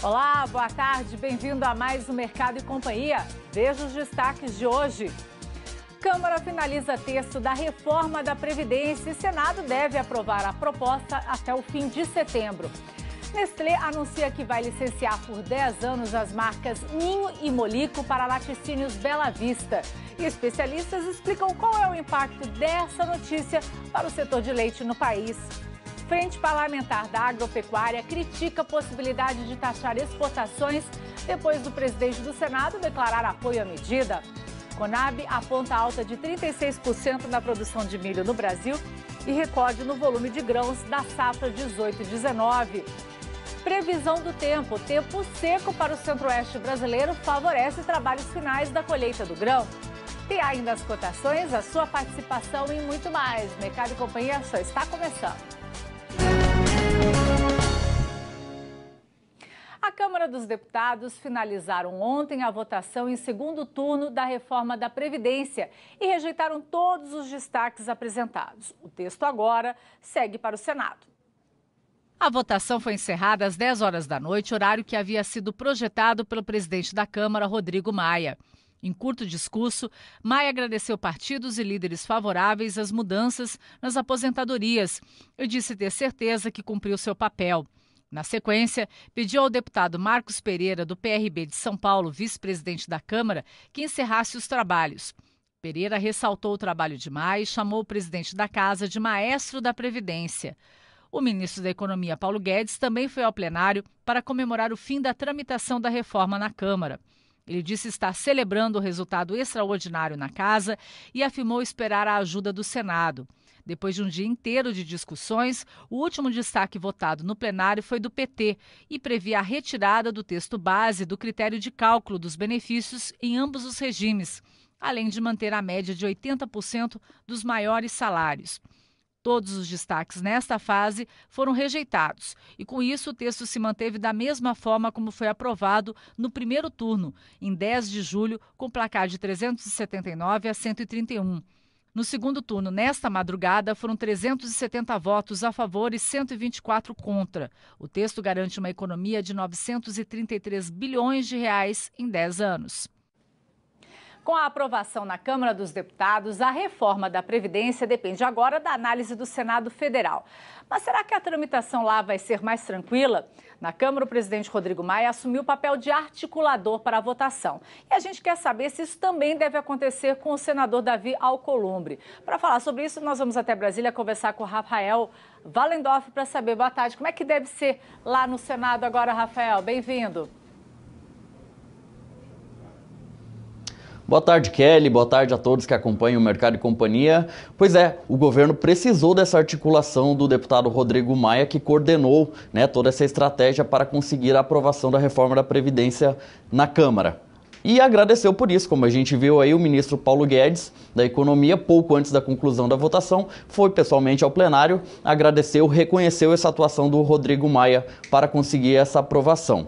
Olá, boa tarde, bem-vindo a mais um Mercado e Companhia. Veja os destaques de hoje. Câmara finaliza texto da reforma da Previdência e Senado deve aprovar a proposta até o fim de setembro. Nestlé anuncia que vai licenciar por 10 anos as marcas Ninho e Molico para laticínios Bela Vista. E especialistas explicam qual é o impacto dessa notícia para o setor de leite no país. Frente Parlamentar da Agropecuária critica a possibilidade de taxar exportações depois do presidente do Senado declarar apoio à medida. Conab aponta alta de 36% na produção de milho no Brasil e recorde no volume de grãos da safra 18 e 19. Previsão do tempo. Tempo seco para o centro-oeste brasileiro favorece trabalhos finais da colheita do grão. Tem ainda as cotações, a sua participação e muito mais. Mercado e Companhia só está começando. A Câmara dos Deputados finalizaram ontem a votação em segundo turno da reforma da Previdência e rejeitaram todos os destaques apresentados. O texto agora segue para o Senado. A votação foi encerrada às 10 horas da noite, horário que havia sido projetado pelo presidente da Câmara, Rodrigo Maia. Em curto discurso, Maia agradeceu partidos e líderes favoráveis às mudanças nas aposentadorias e disse ter certeza que cumpriu seu papel. Na sequência, pediu ao deputado Marcos Pereira, do PRB de São Paulo, vice-presidente da Câmara, que encerrasse os trabalhos. Pereira ressaltou o trabalho de Maia e chamou o presidente da Casa de maestro da Previdência. O ministro da Economia, Paulo Guedes, também foi ao plenário para comemorar o fim da tramitação da reforma na Câmara. Ele disse estar celebrando o resultado extraordinário na Casa e afirmou esperar a ajuda do Senado. Depois de um dia inteiro de discussões, o último destaque votado no plenário foi do PT e previa a retirada do texto base do critério de cálculo dos benefícios em ambos os regimes, além de manter a média de 80% dos maiores salários. Todos os destaques nesta fase foram rejeitados e, com isso, o texto se manteve da mesma forma como foi aprovado no primeiro turno, em 10 de julho, com placar de 379 a 131. No segundo turno, nesta madrugada, foram 370 votos a favor e 124 contra. O texto garante uma economia de 933 bilhões de reais em 10 anos. Com a aprovação na Câmara dos Deputados, a reforma da Previdência depende agora da análise do Senado Federal. Mas será que a tramitação lá vai ser mais tranquila? Na Câmara, o presidente Rodrigo Maia assumiu o papel de articulador para a votação. E a gente quer saber se isso também deve acontecer com o senador Davi Alcolumbre. Para falar sobre isso, nós vamos até Brasília conversar com o Rafael Wallendorf para saber. Boa tarde. Como é que deve ser lá no Senado agora, Rafael? Bem-vindo. Boa tarde, Kelly. Boa tarde a todos que acompanham o Mercado e Companhia. Pois é, o governo precisou dessa articulação do deputado Rodrigo Maia, que coordenou, toda essa estratégia para conseguir a aprovação da reforma da Previdência na Câmara. E agradeceu por isso, como a gente viu aí, o ministro Paulo Guedes, da Economia, pouco antes da conclusão da votação, foi pessoalmente ao plenário, agradeceu, reconheceu essa atuação do Rodrigo Maia para conseguir essa aprovação.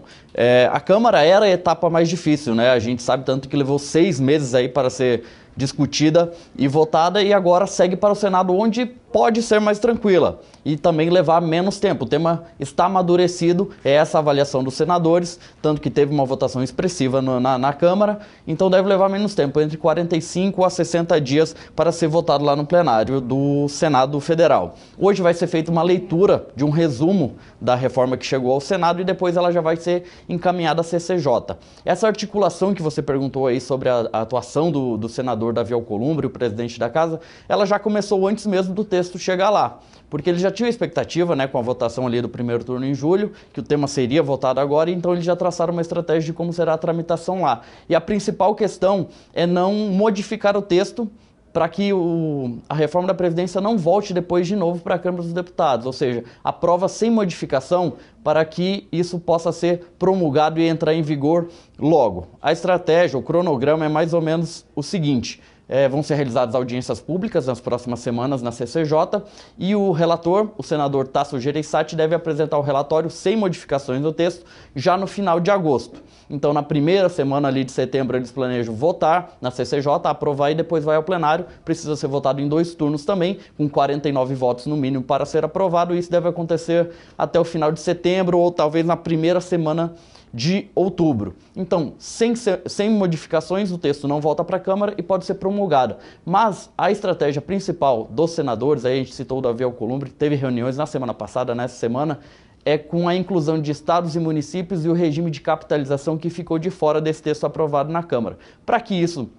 A Câmara era a etapa mais difícil, A gente sabe tanto que levou 6 meses aí para ser discutida e votada e agora segue para o Senado, onde pode ser mais tranquila e também levar menos tempo. O tema está amadurecido, é essa avaliação dos senadores, tanto que teve uma votação expressiva na Câmara, então deve levar menos tempo, entre 45 a 60 dias para ser votado lá no plenário do Senado Federal. Hoje vai ser feita uma leitura de um resumo da reforma que chegou ao Senado e depois ela já vai ser encaminhada à CCJ. Essa articulação que você perguntou aí sobre a atuação do senador Davi Alcolumbre, o presidente da Casa, ela já começou antes mesmo do texto chegar lá, porque ele já tinha expectativa, com a votação ali do primeiro turno em julho, que o tema seria votado agora, então eles já traçaram uma estratégia de como será a tramitação lá. E a principal questão é não modificar o texto para que a reforma da Previdência não volte depois de novo para a Câmara dos Deputados, ou seja, aprova sem modificação para que isso possa ser promulgado e entrar em vigor logo. A estratégia, o cronograma é mais ou menos o seguinte: vão ser realizadas audiências públicas nas próximas semanas na CCJ e o relator, o senador Tasso Gereissati, deve apresentar o relatório sem modificações no texto já no final de agosto. Então, na primeira semana ali de setembro, eles planejam votar na CCJ, aprovar e depois vai ao plenário. Precisa ser votado em 2 turnos também, com 49 votos no mínimo para ser aprovado. Isso deve acontecer até o final de setembro ou talvez na primeira semana de outubro. Então, sem modificações, o texto não volta para a Câmara e pode ser promulgado. Mas a estratégia principal dos senadores, aí a gente citou o Davi Alcolumbre, teve reuniões na semana passada, nessa semana, é com a inclusão de estados e municípios e o regime de capitalização que ficou de fora desse texto aprovado na Câmara. Para que isso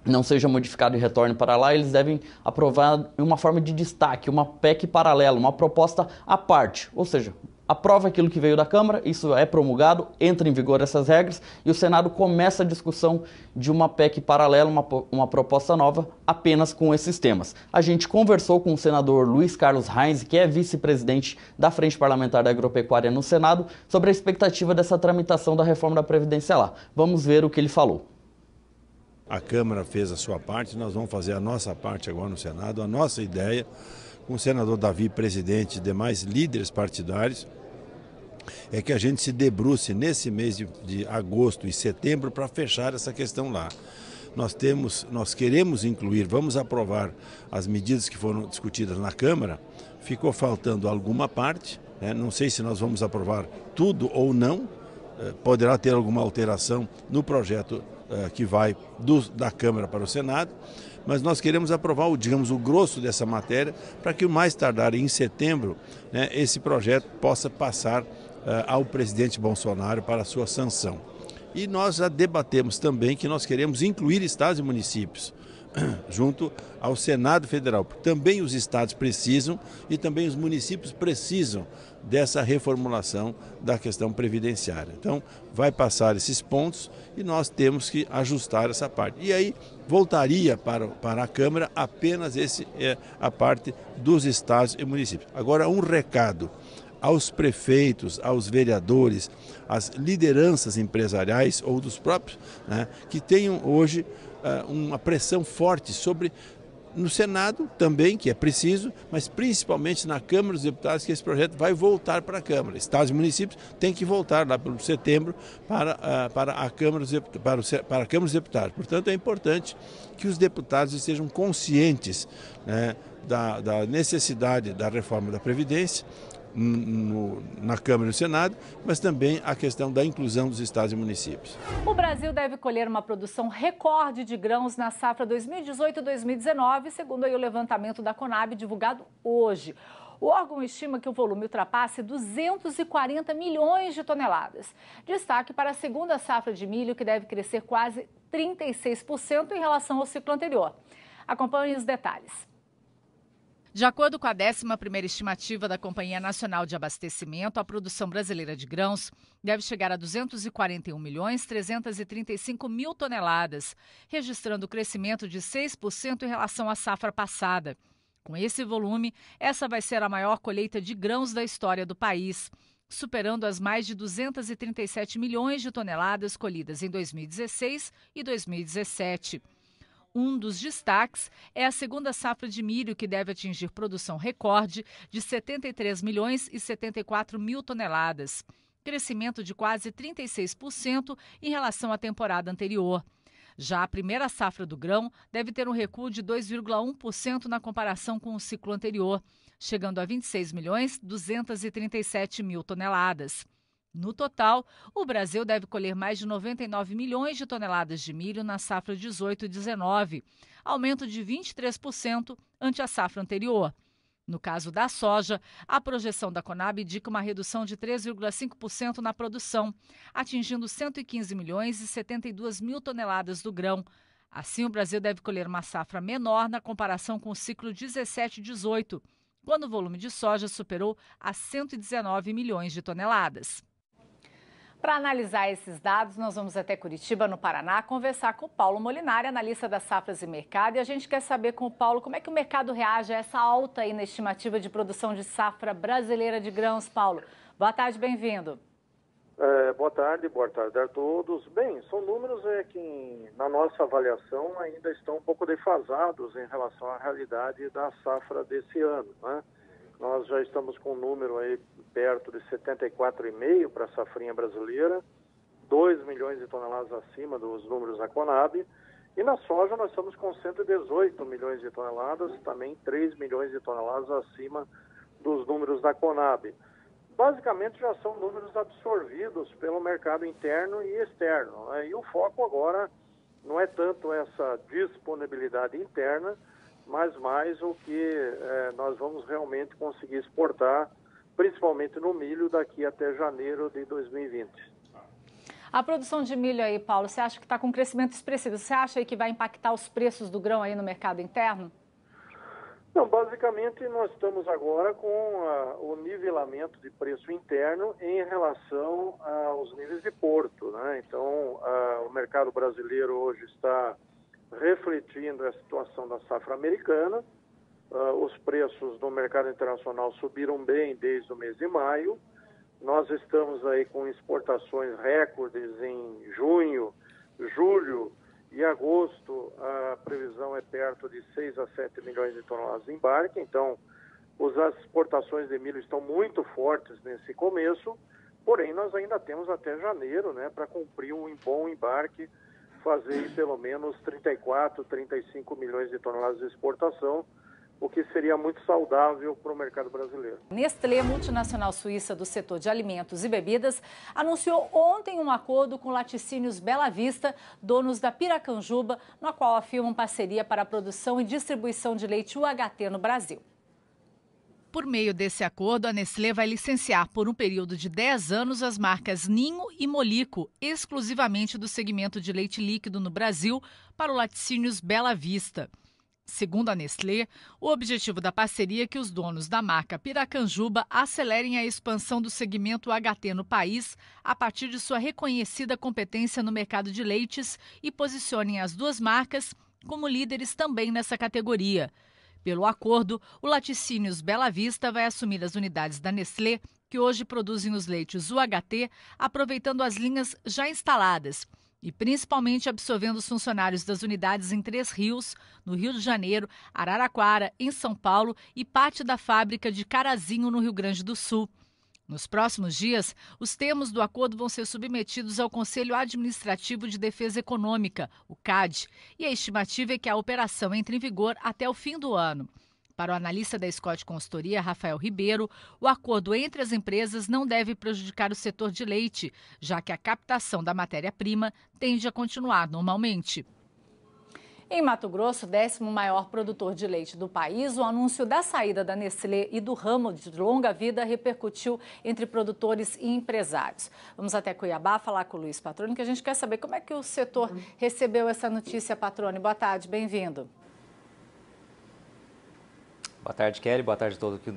não seja modificado e retorne para lá, eles devem aprovar em uma forma de destaque, uma PEC paralela, uma proposta à parte, ou seja, aprova aquilo que veio da Câmara, isso é promulgado, entra em vigor essas regras e o Senado começa a discussão de uma PEC paralela, uma proposta nova, apenas com esses temas. A gente conversou com o senador Luiz Carlos Reins, que é vice-presidente da Frente Parlamentar da Agropecuária no Senado, sobre a expectativa dessa tramitação da reforma da Previdência lá. Vamos ver o que ele falou. A Câmara fez a sua parte, nós vamos fazer a nossa parte agora no Senado. A nossa ideia, com o senador Davi, presidente e demais líderes partidários, é que a gente se debruce nesse mês de agosto e setembro para fechar essa questão lá. Nós queremos incluir, vamos aprovar as medidas que foram discutidas na Câmara, ficou faltando alguma parte, né? Não sei se nós vamos aprovar tudo ou não, poderá ter alguma alteração no projeto que vai da Câmara para o Senado, mas nós queremos aprovar, digamos, o grosso dessa matéria para que o mais tardar em setembro, né, esse projeto possa passar ao presidente Bolsonaro para a sua sanção. E nós já debatemos também que nós queremos incluir estados e municípios junto ao Senado Federal, porque também os estados precisam e também os municípios precisam dessa reformulação da questão previdenciária. Então, vai passar esses pontos e nós temos que ajustar essa parte. E aí, voltaria para a Câmara apenas a parte dos estados e municípios. Agora, um recado aos prefeitos, aos vereadores, às lideranças empresariais ou dos próprios, né, que tenham hoje uma pressão forte no Senado também, que é preciso, mas principalmente na Câmara dos Deputados, que esse projeto vai voltar para a Câmara. Estados e municípios têm que voltar lá pelo setembro para a Câmara dos Deputados. Portanto, é importante que os deputados estejam conscientes, né, da necessidade da reforma da Previdência, na Câmara e no Senado, mas também a questão da inclusão dos estados e municípios. O Brasil deve colher uma produção recorde de grãos na safra 2018-2019, segundo aí o levantamento da Conab divulgado hoje. O órgão estima que o volume ultrapasse 240 milhões de toneladas. Destaque para a segunda safra de milho, que deve crescer quase 36% em relação ao ciclo anterior. Acompanhe os detalhes. De acordo com a 11ª estimativa da Companhia Nacional de Abastecimento, a produção brasileira de grãos deve chegar a 241.335.000 toneladas, registrando crescimento de 6% em relação à safra passada. Com esse volume, essa vai ser a maior colheita de grãos da história do país, superando as mais de 237 milhões de toneladas colhidas em 2016 e 2017. Um dos destaques é a segunda safra de milho, que deve atingir produção recorde de 73.074.000 toneladas, crescimento de quase 36% em relação à temporada anterior. Já a primeira safra do grão deve ter um recuo de 2,1% na comparação com o ciclo anterior, chegando a 26.237.000 toneladas. No total, o Brasil deve colher mais de 99 milhões de toneladas de milho na safra 18 e 19, aumento de 23% ante a safra anterior. No caso da soja, a projeção da Conab indica uma redução de 3,5% na produção, atingindo 115 milhões e 72 mil toneladas do grão. Assim, o Brasil deve colher uma safra menor na comparação com o ciclo 17 e 18, quando o volume de soja superou a 119 milhões de toneladas. Para analisar esses dados, nós vamos até Curitiba, no Paraná, conversar com o Paulo Molinari, analista das safras e mercado. E a gente quer saber com o Paulo como é que o mercado reage a essa alta aí na estimativa de produção de safra brasileira de grãos. Paulo, boa tarde, bem-vindo. Boa tarde a todos. Bem, são números que, na nossa avaliação, ainda estão um pouco defasados em relação à realidade da safra desse ano, né? Nós já estamos com um número aí perto de 74,5 para a safrinha brasileira, 2 milhões de toneladas acima dos números da Conab. E na soja nós estamos com 118 milhões de toneladas, também 3 milhões de toneladas acima dos números da Conab. basicamente já são números absorvidos pelo mercado interno e externo, né? E o foco agora não é tanto essa disponibilidade interna, mas mais o que nós vamos realmente conseguir exportar, principalmente no milho, daqui até janeiro de 2020. A produção de milho aí, Paulo, você acha que está com um crescimento expressivo? Você acha aí que vai impactar os preços do grão aí no mercado interno? Não, basicamente nós estamos agora com o nivelamento de preço interno em relação aos níveis de porto, né? Então, o mercado brasileiro hoje está refletindo a situação da safra americana. Os preços no mercado internacional subiram bem desde o mês de maio. Nós estamos aí com exportações recordes em junho, julho e agosto. A previsão é perto de 6 a 7 milhões de toneladas de embarque. Então, as exportações de milho estão muito fortes nesse começo. Porém, nós ainda temos até janeiro, né, para cumprir um bom embarque, fazer pelo menos 34, 35 milhões de toneladas de exportação, o que seria muito saudável para o mercado brasileiro. Nestlé, multinacional suíça do setor de alimentos e bebidas, anunciou ontem um acordo com Laticínios Bela Vista, donos da Piracanjuba, no qual afirmam parceria para a produção e distribuição de leite UHT no Brasil. Por meio desse acordo, a Nestlé vai licenciar por um período de 10 anos as marcas Ninho e Molico, exclusivamente do segmento de leite líquido no Brasil, para o Laticínios Bela Vista. Segundo a Nestlé, o objetivo da parceria é que os donos da marca Piracanjuba acelerem a expansão do segmento UHT no país a partir de sua reconhecida competência no mercado de leites e posicionem as duas marcas como líderes também nessa categoria. Pelo acordo, o Laticínios Bela Vista vai assumir as unidades da Nestlé, que hoje produzem os leites UHT, aproveitando as linhas já instaladas e principalmente absorvendo os funcionários das unidades em Três Rios, no Rio de Janeiro, Araraquara, em São Paulo e parte da fábrica de Carazinho, no Rio Grande do Sul. Nos próximos dias, os termos do acordo vão ser submetidos ao Conselho Administrativo de Defesa Econômica, o CAD, e a estimativa é que a operação entre em vigor até o fim do ano. Para o analista da Scott Consultoria, Rafael Ribeiro, o acordo entre as empresas não deve prejudicar o setor de leite, já que a captação da matéria-prima tende a continuar normalmente. Em Mato Grosso, 10º maior produtor de leite do país, o anúncio da saída da Nestlé e do ramo de longa vida repercutiu entre produtores e empresários. Vamos até Cuiabá falar com o Luiz Patrone, que a gente quer saber como é que o setor recebeu essa notícia. Patrone, boa tarde, bem-vindo. Boa tarde, Kelly. Boa tarde a todos que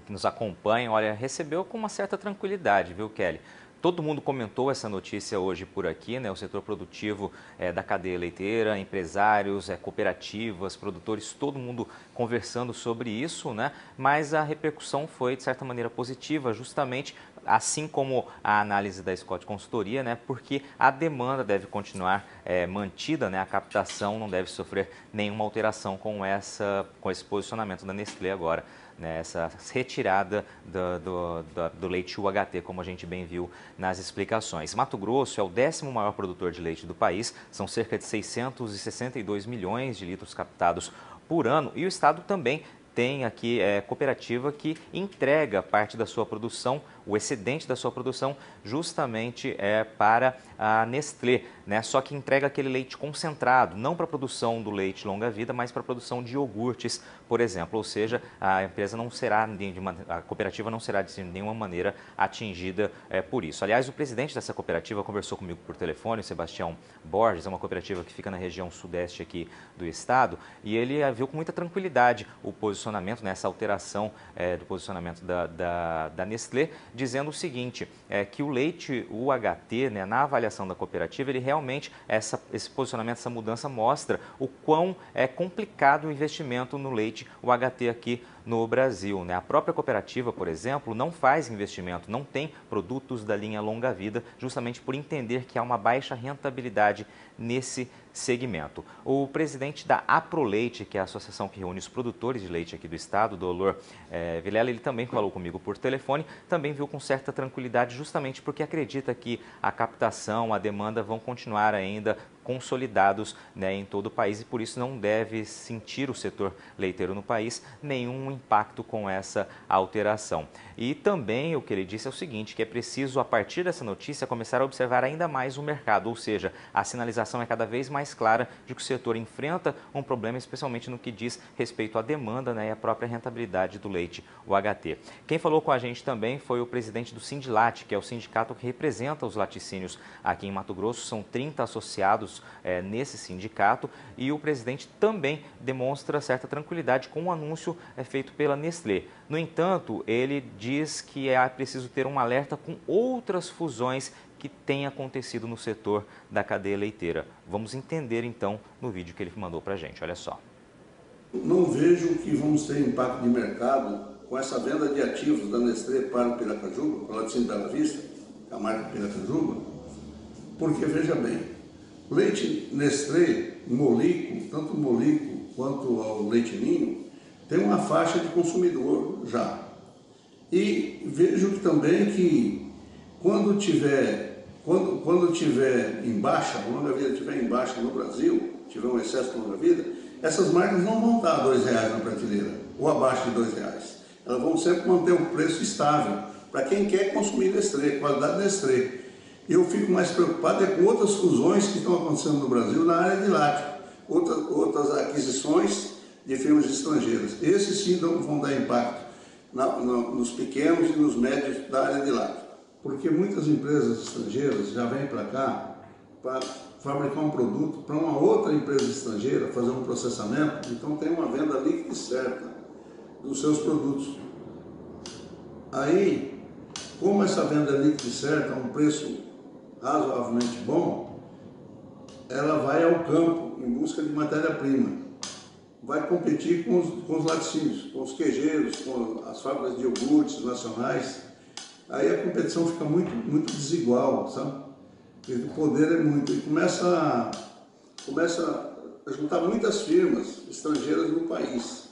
nos acompanham. Olha, recebeu com uma certa tranquilidade, viu, Kelly? Todo mundo comentou essa notícia hoje por aqui, né? O setor produtivo da cadeia leiteira, empresários, cooperativas, produtores, todo mundo conversando sobre isso, né? Mas a repercussão foi, de certa maneira, positiva, justamente assim como a análise da Scott Consultoria, né? Porque a demanda deve continuar mantida, né? A captação não deve sofrer nenhuma alteração com esse posicionamento da Nestlé agora. Essa retirada do leite UHT, como a gente bem viu nas explicações. Mato Grosso é o 10º maior produtor de leite do país, são cerca de 662 milhões de litros captados por ano, e o estado também tem aqui cooperativa que entrega parte da sua produção, o excedente da sua produção, justamente para a Nestlé, né? Só que entrega aquele leite concentrado, não para a produção do leite longa-vida, mas para a produção de iogurtes, por exemplo. Ou seja, a empresa não será, a cooperativa não será de nenhuma maneira atingida por isso. Aliás, o presidente dessa cooperativa conversou comigo por telefone, o Sebastião Borges, é uma cooperativa que fica na região sudeste aqui do estado, e ele viu com muita tranquilidade o posicionamento, né, essa alteração do posicionamento da Nestlé, dizendo o seguinte, que o leite UHT, né, na avaliação da cooperativa, ele realmente, esse posicionamento, essa mudança mostra o quão complicado o investimento no leite UHT aqui no Brasil, né? A própria cooperativa, por exemplo, não faz investimento, não tem produtos da linha longa vida, justamente por entender que há uma baixa rentabilidade nesse segmento. O presidente da Aproleite, que é a associação que reúne os produtores de leite aqui do estado, Dolor Vilela, ele também falou comigo por telefone, também viu com certa tranquilidade, justamente porque acredita que a captação, a demanda vão continuar ainda consolidados, né, em todo o país, e por isso não deve sentir o setor leiteiro no país nenhum impacto com essa alteração. E também o que ele disse é o seguinte, que é preciso, a partir dessa notícia, começar a observar ainda mais o mercado, ou seja, a sinalização é cada vez mais clara de que o setor enfrenta um problema, especialmente no que diz respeito à demanda, né, e à própria rentabilidade do leite, o HT. Quem falou com a gente também foi o presidente do Sindilate, que é o sindicato que representa os laticínios aqui em Mato Grosso. São 30 associados nesse sindicato, e o presidente também demonstra certa tranquilidade com o anúncio feito pela Nestlé. No entanto, ele diz que é preciso ter um alerta com outras fusões que têm acontecido no setor da cadeia leiteira. Vamos entender então no vídeo que ele mandou para a gente, olha só. Não vejo que vamos ter impacto de mercado com essa venda de ativos da Nestlé para o Piracanjuba, para o Laticínio Bela Vista, a marca Piracanjuba, porque, veja bem, leite Nestlé, Molico, tanto o Molico quanto o Leite Ninho, tem uma faixa de consumidor já. E vejo que também que quando tiver em baixa, a longa-vida estiver em baixa no Brasil, tiver um excesso de longa-vida, essas marcas não vão estar a R$2 na prateleira, ou abaixo de R$2. Elas vão sempre manter um preço estável, para quem quer consumir Nestlé, qualidade Nestlé. Eu fico mais preocupado com outras fusões que estão acontecendo no Brasil na área de lácteo, outras aquisições de firmas estrangeiras. Esses sim vão dar impacto nos pequenos e nos médios da área de lácteo. Porque muitas empresas estrangeiras já vêm para cá para fabricar um produto para uma outra empresa estrangeira, fazer um processamento, então tem uma venda líquida e certa dos seus produtos. Aí, como essa venda líquida e certa, a um preço razoavelmente bom, ela vai ao campo em busca de matéria-prima. Vai competir com os laticínios, com os queijeiros, com as fábricas de iogurtes nacionais. Aí a competição fica muito desigual, sabe? O poder é muito. E começa a juntar muitas firmas estrangeiras no país.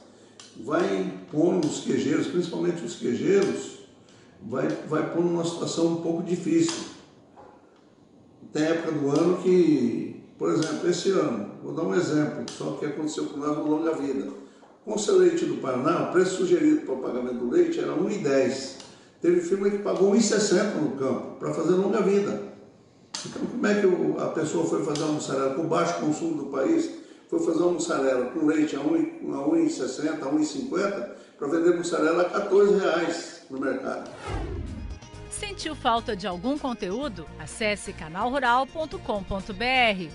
Vai pondo os queijeiros, principalmente os queijeiros, vai pondo numa situação um pouco difícil. Tem época do ano que, por exemplo, esse ano, vou dar um exemplo, só que aconteceu com nós no Longa Vida. Com o leite do Paraná, o preço sugerido para o pagamento do leite era R$ 1,10. Teve firma que pagou R$ 1,60 no campo para fazer Longa Vida. Então, como é que a pessoa foi fazer uma mussarela com baixo consumo do país, foi fazer uma mussarela com leite a R$ 1,60, a R$ 1,50, para vender mussarela a R$ 14 no mercado? Sentiu falta de algum conteúdo? Acesse canalrural.com.br.